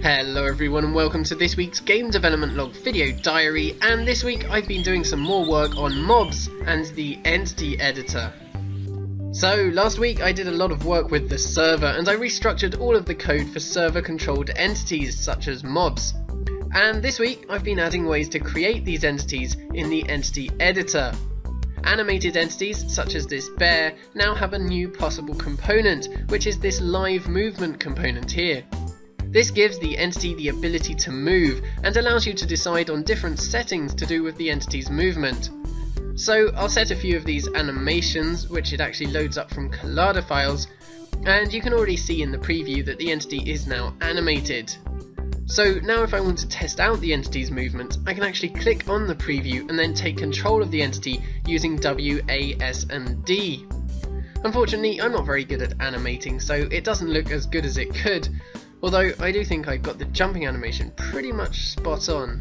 Hello everyone and welcome to this week's Game Development Log video diary, and this week I've been doing some more work on mobs and the entity editor. So last week I did a lot of work with the server and I restructured all of the code for server controlled entities such as mobs. And this week I've been adding ways to create these entities in the entity editor. Animated entities such as this bear now have a new possible component, which is this live movement component here. This gives the entity the ability to move and allows you to decide on different settings to do with the entity's movement. So I'll set a few of these animations, which it actually loads up from Collada files, and you can already see in the preview that the entity is now animated. So now if I want to test out the entity's movement, I can actually click on the preview and then take control of the entity using W, A, S and D. Unfortunately, I'm not very good at animating, so it doesn't look as good as it could. Although I do think I got the jumping animation pretty much spot on.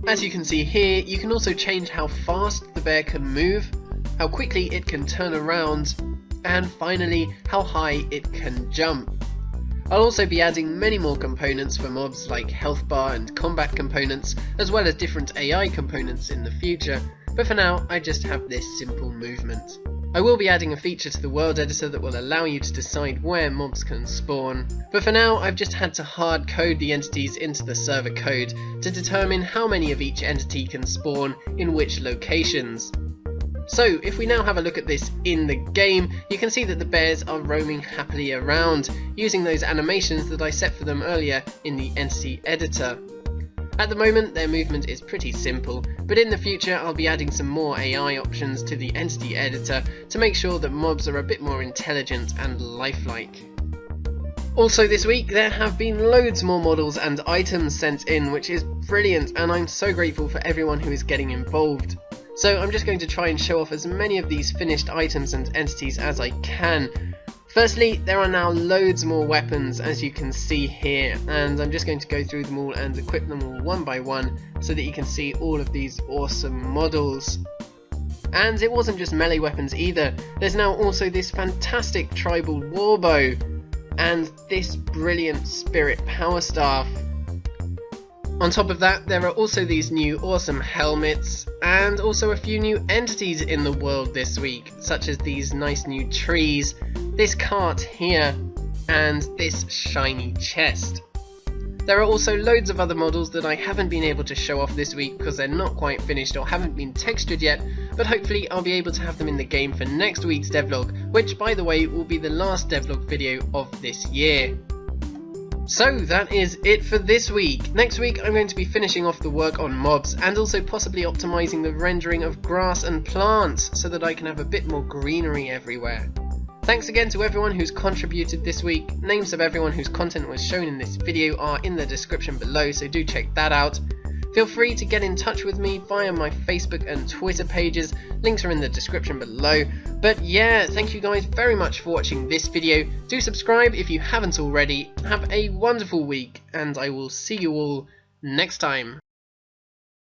As you can see here, you can also change how fast the bear can move, how quickly it can turn around, and finally how high it can jump. I'll also be adding many more components for mobs like health bar and combat components, as well as different AI components in the future, but for now I just have this simple movement. I will be adding a feature to the world editor that will allow you to decide where mobs can spawn, but for now I've just had to hard code the entities into the server code to determine how many of each entity can spawn in which locations. So if we now have a look at this in the game, you can see that the bears are roaming happily around, using those animations that I set for them earlier in the entity editor. At the moment their movement is pretty simple, but in the future I'll be adding some more AI options to the entity editor to make sure that mobs are a bit more intelligent and lifelike. Also this week there have been loads more models and items sent in, which is brilliant, and I'm so grateful for everyone who is getting involved. So I'm just going to try and show off as many of these finished items and entities as I can. Firstly, there are now loads more weapons, as you can see here, and I'm just going to go through them all and equip them all one by one so that you can see all of these awesome models. And it wasn't just melee weapons either, there's now also this fantastic tribal warbow and this brilliant spirit power staff. On top of that, there are also these new awesome helmets and also a few new entities in the world this week, such as these nice new trees, this cart here, and this shiny chest. There are also loads of other models that I haven't been able to show off this week because they're not quite finished or haven't been textured yet, but hopefully I'll be able to have them in the game for next week's devlog, which by the way will be the last devlog video of this year. So that is it for this week. Next week I'm going to be finishing off the work on mobs and also possibly optimizing the rendering of grass and plants so that I can have a bit more greenery everywhere. Thanks again to everyone who's contributed this week. Names of everyone whose content was shown in this video are in the description below, so do check that out. Feel free to get in touch with me via my Facebook and Twitter pages, links are in the description below. But yeah, thank you guys very much for watching this video. Do subscribe if you haven't already. Have a wonderful week, and I will see you all next time.